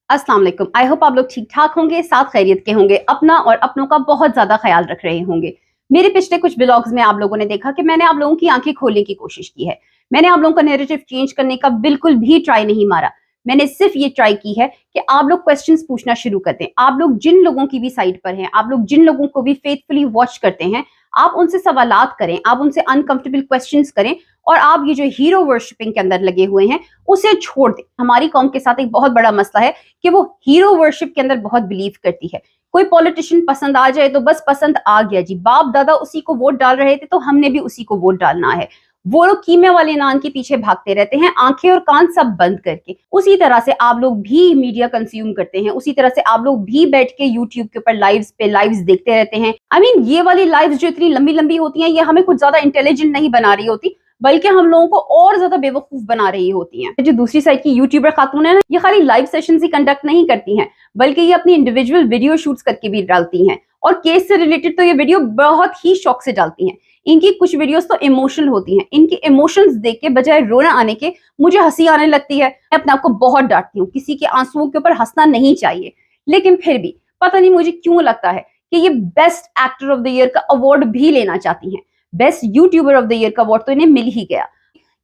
अस्सलाम वालेकुम। I hope आप लोग ठीक ठाक होंगे, साथ खैरियत के होंगे, अपना और अपनों का बहुत ज्यादा ख्याल रख रहे होंगे। मेरे पिछले कुछ ब्लॉग्स में आप लोगों ने देखा कि मैंने आप लोगों की आंखें खोलने की कोशिश की है। मैंने आप लोगों का नैरेटिव चेंज करने का बिल्कुल भी ट्राई नहीं मारा। मैंने सिर्फ ये ट्राई की है कि आप लोग क्वेश्चंस पूछना शुरू कर दें। आप लोग जिन लोगों की भी साइड पर हैं, आप लोग जिन लोगों को भी फेथफुली वॉच करते हैं, आप उनसे सवालात करें, आप उनसे अनकंफर्टेबल क्वेश्चंस करें और आप ये जो हीरो वर्शिपिंग के अंदर लगे हुए हैं उसे छोड़ दें। हमारी कौम के साथ एक बहुत बड़ा मसला है कि वो हीरो वर्शिप के अंदर बहुत बिलीव करती है। कोई पॉलिटिशियन पसंद आ जाए तो बस पसंद आ गया जी, बाप दादा उसी को वोट डाल रहे थे तो हमने भी उसी को वोट डालना है। वो लोग कीमे वाले नान के पीछे भागते रहते हैं, आंखें और कान सब बंद करके। उसी तरह से आप लोग भी मीडिया कंज्यूम करते हैं, उसी तरह से आप लोग भी बैठ के यूट्यूब के ऊपर लाइव्स देखते रहते हैं। आई मीन ये वाली लाइव्स जो इतनी लंबी लंबी होती हैं, ये हमें कुछ ज्यादा इंटेलिजेंट नहीं बना रही होती, बल्कि हम लोगों को और ज्यादा बेवकूफ बना रही होती हैं। जो दूसरी साइड की यूट्यूबर खातून है ना, ये खाली लाइव सेशंस ही कंडक्ट नहीं करती हैं, बल्कि ये अपनी इंडिविजुअल वीडियो शूट्स करके भी डालती हैं। और केस से रिलेटेड तो ये वीडियो बहुत ही शौक से डालती हैं। इनकी कुछ वीडियोस तो इमोशनल होती हैं। इनके इमोशंस देख के बजाय रोना आने के मुझे हंसी आने लगती है। मैं अपने आप को बहुत डांटती हूँ, किसी के आंसुओं के ऊपर हंसना नहीं चाहिए, लेकिन फिर भी पता नहीं मुझे क्यों लगता है कि ये best actor of the year का अवार्ड भी लेना चाहती हैं। Best YouTuber of the year का अवार्ड तो इन्हें मिल ही गया।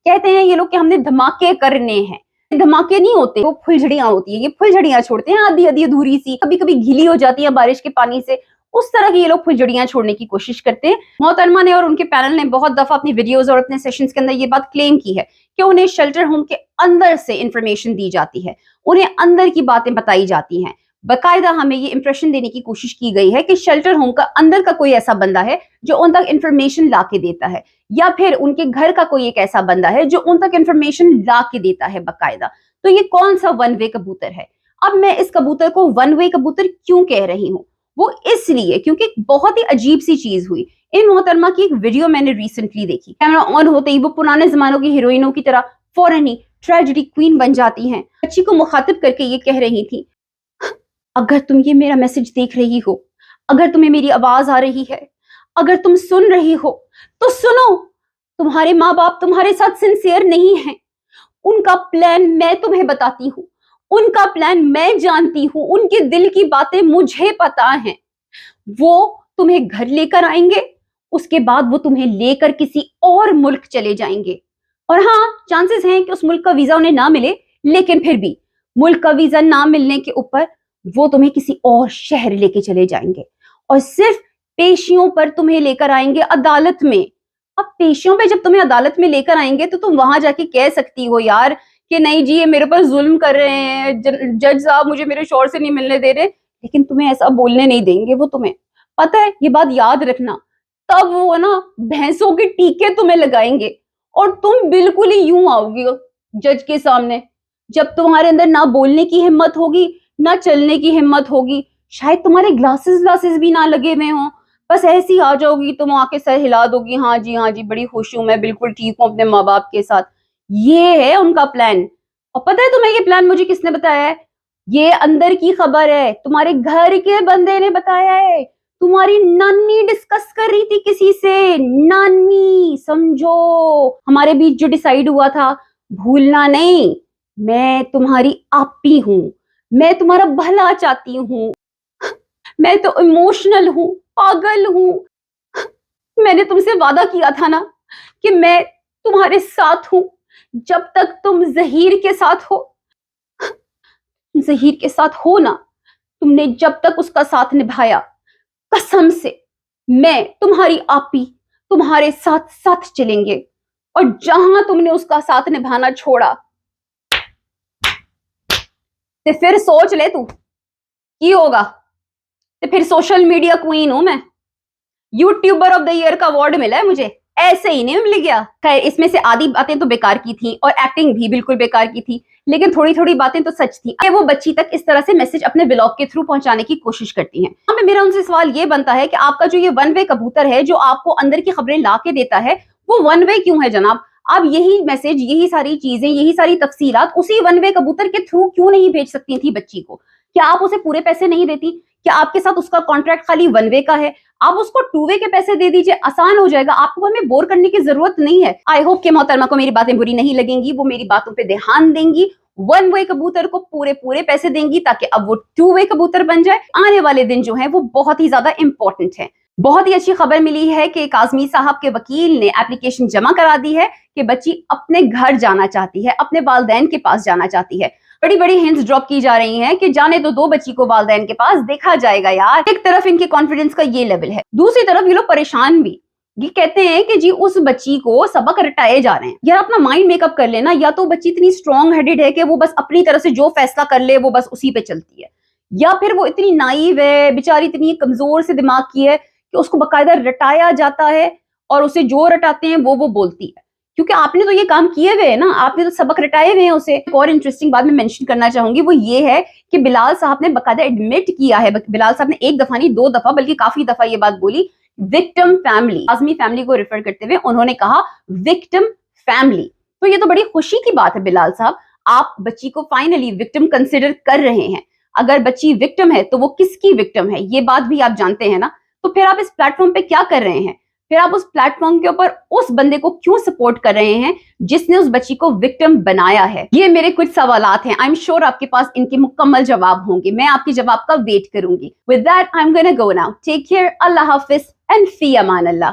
कहते हैं ये लोग कि हमने धमाके करने हैं। धमाके नहीं होते, वो फुलझड़ियां होती है। ये फुलझड़ियां छोड़ते हैं आधी आधी अधूरी सी, कभी कभी गीली हो जाती है बारिश के पानी से, उस तरह की ये लोग फुलझड़ियां छोड़ने की कोशिश करते हैं। मोहतरमा ने और उनके पैनल ने बहुत दफा अपनी वीडियोस और अपने सेशंस के अंदर ये बात क्लेम की है कि उन्हें शेल्टर होम के अंदर से इंफॉर्मेशन दी जाती है, उन्हें अंदर की बातें बताई जाती हैं। बाकायदा हमें ये इंप्रेशन देने की कोशिश की गई है कि शेल्टर होम का अंदर का कोई ऐसा बंदा है जो उन तक इंफॉर्मेशन ला के देता है, या फिर उनके घर का कोई एक ऐसा बंदा है जो उन तक इंफॉर्मेशन ला के देता है बाकायदा। तो ये कौन सा वन वे कबूतर है? अब मैं इस कबूतर को वन वे कबूतर क्यों कह रही हूँ? वो इसलिए क्योंकि बहुत ही अजीब सी चीज हुई। इन मोहतरमा की एक वीडियो मैंने रिसेंटली देखी। कैमरा ऑन होते ही वो पुराने जमानों की हीरोइनों की तरह फौरन ही ट्रेजेडी क्वीन बन जाती हैं। बच्ची को मुखातिब करके ये कह रही थी, अगर तुम ये मेरा मैसेज देख रही हो, अगर तुम्हें मेरी आवाज आ रही है, अगर तुम सुन रही हो तो सुनो, तुम्हारे माँ बाप तुम्हारे साथ सिंसियर नहीं है। उनका प्लान मैं तुम्हें बताती हूँ, उनका प्लान मैं जानती हूँ, उनके दिल की बातें मुझे पता है। वो तुम्हें घर लेकर आएंगे, उसके बाद वो तुम्हें लेकर किसी और मुल्क चले जाएंगे। और हाँ, चांसेस हैं कि उस मुल्क का वीजा उन्हें ना मिले, लेकिन फिर भी मुल्क का वीजा ना मिलने के ऊपर वो तुम्हें किसी और शहर लेके चले जाएंगे और सिर्फ पेशियों पर तुम्हें लेकर आएंगे अदालत में। अब पेशियों पे जब तुम्हें अदालत में लेकर आएंगे तो तुम वहां जाके कह सकती हो यार कि नहीं जी ये मेरे पर जुल्म कर रहे हैं, जज साहब मुझे मेरे शौहर से नहीं मिलने दे रहे, लेकिन तुम्हें ऐसा बोलने नहीं देंगे वो। तुम्हें पता है, ये बात याद रखना। तब वो ना भैंसों के टीके तुम्हें लगाएंगे और तुम बिल्कुल ही यूं आओगी जज के सामने, जब तुम्हारे अंदर ना बोलने की हिम्मत होगी ना चलने की हिम्मत होगी, शायद तुम्हारे ग्लासेस भी ना लगे हुए हों, बस ऐसी आ जाओगी, तुम आके सर हिला दोगी, हाँ जी बड़ी खुश हूं मैं, बिल्कुल ठीक हूं अपने माँ बाप के साथ। ये है उनका प्लान। और पता है तुम्हें ये प्लान मुझे किसने बताया है? ये अंदर की खबर है, तुम्हारे घर के बंदे ने बताया है। तुम्हारी नानी डिस्कस कर रही थी किसी से, नानी समझो। हमारे बीच जो डिसाइड हुआ था, भूलना नहीं, मैं तुम्हारी आपी हूं, मैं तुम्हारा भला चाहती हूँ, मैं तो इमोशनल हूँ, पागल हूँ। मैंने तुमसे वादा किया था ना कि मैं तुम्हारे साथ हूं जब तक तुम जहीर के साथ हो। जहीर के साथ हो ना, तुमने जब तक उसका साथ निभाया, कसम से मैं तुम्हारी आपी तुम्हारे साथ साथ चलेंगे। और जहां तुमने उसका साथ निभाना छोड़ा तो फिर सोच ले तू की होगा। तो फिर सोशल मीडिया क्वीन हूं मैं, यूट्यूबर ऑफ द ईयर का अवार्ड मिला है मुझे, ऐसे ही नहीं मिल गया। खैर इसमें से आधी बातें तो बेकार की थी और एक्टिंग भी बिल्कुल बेकार की थी, लेकिन थोड़ी थोड़ी बातें तो सच थी। वो बच्ची तक इस तरह से मैसेज अपने व्लॉग के थ्रू पहुंचाने की कोशिश करती हैं। हमें मेरा उनसे सवाल ये बनता है कि आपका जो ये वन वे कबूतर है जो आपको अंदर की खबरें ला के देता है, वो वन वे क्यों है जनाब? आप यही मैसेज, यही सारी चीजें, यही सारी तफसीलात उसी वन वे कबूतर के थ्रू क्यों नहीं भेज सकती थी बच्ची को? क्या आप उसे पूरे पैसे नहीं देती? क्या आपके साथ उसका कॉन्ट्रैक्ट खाली वन वे का है? आप उसको टू वे के पैसे दे दीजिए, आसान हो जाएगा, आपको हमें बोर करने की जरूरत नहीं है। आई होप कि मोहतरमा को मेरी बातें बुरी नहीं लगेंगी, वो मेरी बातों पे ध्यान देंगी वन वे कबूतर को पूरे पूरे पैसे देंगी ताकि अब वो टू वे कबूतर बन जाए। आने वाले दिन जो है वो बहुत ही ज्यादा इंपॉर्टेंट है। बहुत ही अच्छी खबर मिली है कि काज़मी साहब के वकील ने एप्लीकेशन जमा करा दी है कि बच्ची अपने घर जाना चाहती है, अपने वालिदैन के पास जाना चाहती है। बड़ी बड़ी हिंट्स ड्रॉप की जा रही हैं कि जाने तो दो बच्ची को वालिदैन के पास, देखा जाएगा यार। एक तरफ इनके कॉन्फिडेंस का ये लेवल है, दूसरी तरफ ये लोग परेशान भी। ये कहते हैं कि जी उस बच्ची को सबक रटाए जा रहे हैं। यार अपना माइंड मेकअप कर लेना, या तो बच्ची इतनी स्ट्रॉन्ग हेडेड है कि वो बस अपनी तरफ से जो फैसला कर ले वो बस उसी पे चलती है, या फिर वो इतनी नाइव है, बेचारी इतनी कमजोर से दिमाग की है कि उसको बकायदा रटाया जाता है और उसे जो रटाते हैं वो बोलती है। क्योंकि आपने तो ये काम किए हुए हैं ना, आपने तो सबक रटाए हुए हैं उसे। एक और इंटरेस्टिंग बात मैं मेंशन करना चाहूंगी, वो ये है कि बिलाल साहब ने बकायदा एडमिट किया है, बिलाल साहब ने एक दफा नहीं दो दफा बल्कि काफी दफा ये बात बोली, विक्टिम फैमिली, आजमी फैमिली को रेफर करते हुए उन्होंने कहा विक्टिम फैमिली। तो ये तो बड़ी खुशी की बात है बिलाल साहब, आप बच्ची को फाइनली विक्टिम कंसिडर कर रहे हैं। अगर बच्ची विक्टिम है तो वो किसकी विक्टिम है ये बात भी आप जानते हैं ना, तो फिर आप इस प्लेटफॉर्म पे क्या कर रहे हैं? फिर आप उस प्लेटफॉर्म के ऊपर उस बंदे को क्यों सपोर्ट कर रहे हैं जिसने उस बच्ची को विक्टिम बनाया है? ये मेरे कुछ सवालात हैं, आई एम श्योर आपके पास इनके मुकम्मल जवाब होंगे। मैं आपके जवाब का वेट करूंगी। With that I am gonna go now, take care, अल्लाह हाफिज एंड फी अमान अल्लाह।